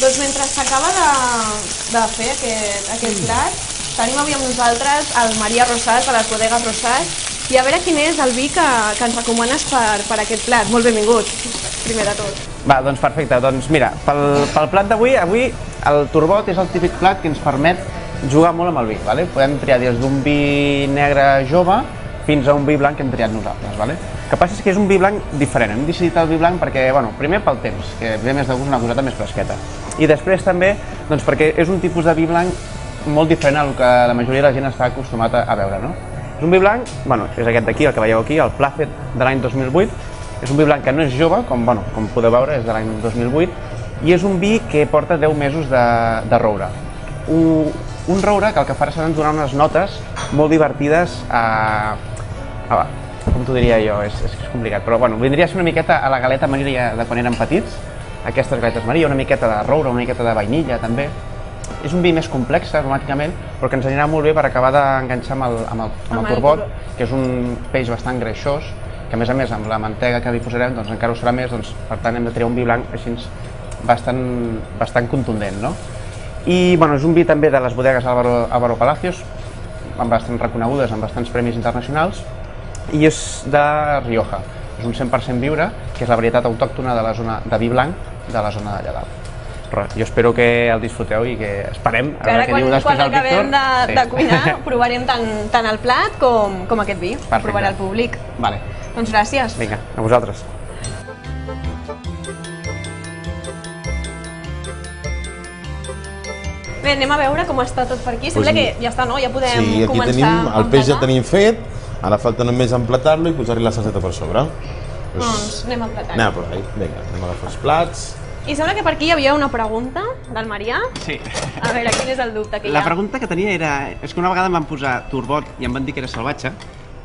Doncs mentre s'acaba de fer aquest plat, tenim avui amb nosaltres el Maria Rosat, de les bodegues Rosat, i a veure quin és el vi que ens recomanes per aquest plat. Molt benvingut, primer de tot. Va, doncs perfecte. Doncs mira, pel plat d'avui, avui el turbot és el típic plat que ens permet jugar molt amb el vi. Vale? Podem triar des d'un vi negre jove fins a un vi blanc que hem triat nosaltres. Vale? El que passa és que és un vi blanc diferent. Hem decidit el vi blanc perquè, bueno, primer pel temps, que ve més de gust, una coseta més fresqueta. I després també doncs, perquè és un tipus de vi blanc molt diferent al que la majoria de la gent està acostumat a veure. No? És un vi blanc, bueno, és aquest d'aquí, el que veieu aquí, el Placet de l'any 2008. És un vi blanc que no és jove, com podeu veure, és de l'any 2008, i és un vi que porta 10 mesos de roure. Un roure que el que farà serà ens donar unes notes molt divertides com t'ho diria jo, és complicat, però bueno, vindria a ser una miqueta a la galeta Maria de quan érem petits, aquestes galetes Maria, una miqueta de roure, una miqueta de vainilla també. És un vi més complex aromàticament, però que ens anirà molt bé per acabar d'enganxar amb el turbot, que és un peix bastant greixós, que a més amb la mantega que li posarem doncs encara ho serà més, doncs, per tant hem de triar un vi blanc així bastant contundent. No? I bueno, és un vi també de les bodegues Álvaro Palacios, bastant reconegudes, amb bastants premis internacionals, i és de Rioja. És un 100% viure, que és la varietat autòctona de la zona de vi blanc de la zona d'allà dalt. Però jo espero que el disfruteu i que esperem a veure què diu després el Víctor. Quan acabem de cuinar provarem tant el plat com aquest vi. Provarà el públic. Vale. Doncs gràcies. Vinga, a vosaltres. Bé, anem a veure com està tot per aquí. Sembla que ja està, no? Ja podem començar a empatar. Sí, aquí tenim el peix, ja tenim fet. Ara falta només emplatar-lo i posar-hi la salseta per sobre. Doncs anem a emplatar. Anem per ahí. Vinga, anem a agafar els plats. I sembla que per aquí hi havia una pregunta del Marià. Sí. A veure, quin és el dubte que hi ha? La pregunta que tenia era... És que una vegada em van posar turbot i em van dir que era salvatge,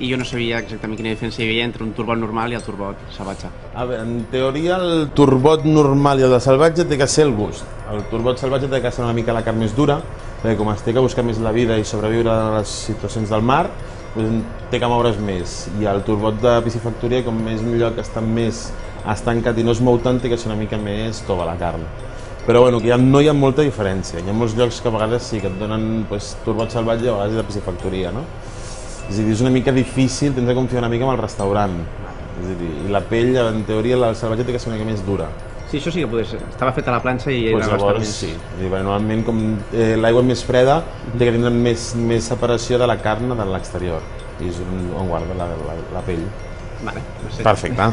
i jo no sabia exactament quina diferència hi havia entre un turbot normal i el turbot salvatge. A veure, en teoria el turbot normal i el de salvatge té que ser el gust. El turbot salvatge té que ser una mica la carn més dura, perquè com es té que buscar més la vida i sobreviure a les situacions del mar, doncs té que moure's més. I el turbot de piscifactoria, com és un lloc que està més estancat i no es mou tant, té que ser una mica més tova la carn. Però bueno, que no hi ha molta diferència. Hi ha molts llocs que a vegades sí que et donen turbot salvatge i a vegades de piscifactoria, no? És a dir, és una mica difícil, tens de confiar una mica en el restaurant. És a dir, i la pell, en teoria, el salvatge té que ser una mica més dura. Sí, això sí que podés ser. Estava fet a la planxa i era bastant més... Sí. Normalment, com l'aigua més freda, té que tindre més separació de la carn de l'exterior. I és on guarda la pell. Vale, perfecte.